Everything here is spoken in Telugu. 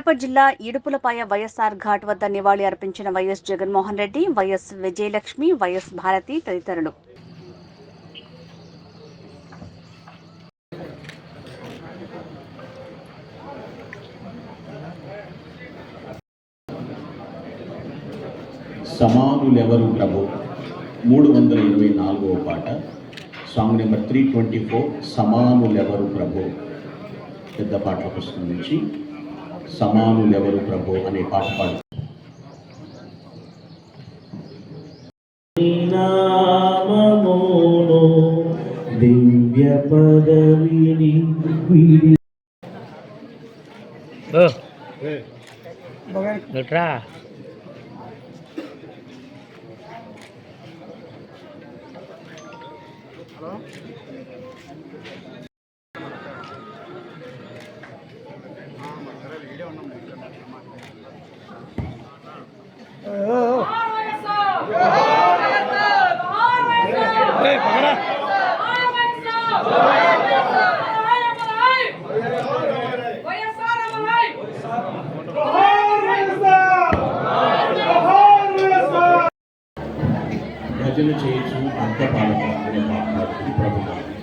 కడప జిల్లా ఇడుపులపాయ వైఎస్ఆర్ ఘాట్ వద్ద నివాళి అర్పించిన YS Jaganmohan Reddy, YS Vijayalakshmi, YS Bharathi తదితరులు. సమానులెవరు ప్రభు 324వ పాట, సాంగ్ నెంబర్ 324, సమానులెవరు ప్రభు. పెద్ద పాటల పుస్తకం నుంచి సమానులెవరు ప్రభు అనే పాట పాడు. నామమును దివ్య పదవిని భజన చేయొచ్చు అర్థపాలక అనే పాట ప్రభుత్వం.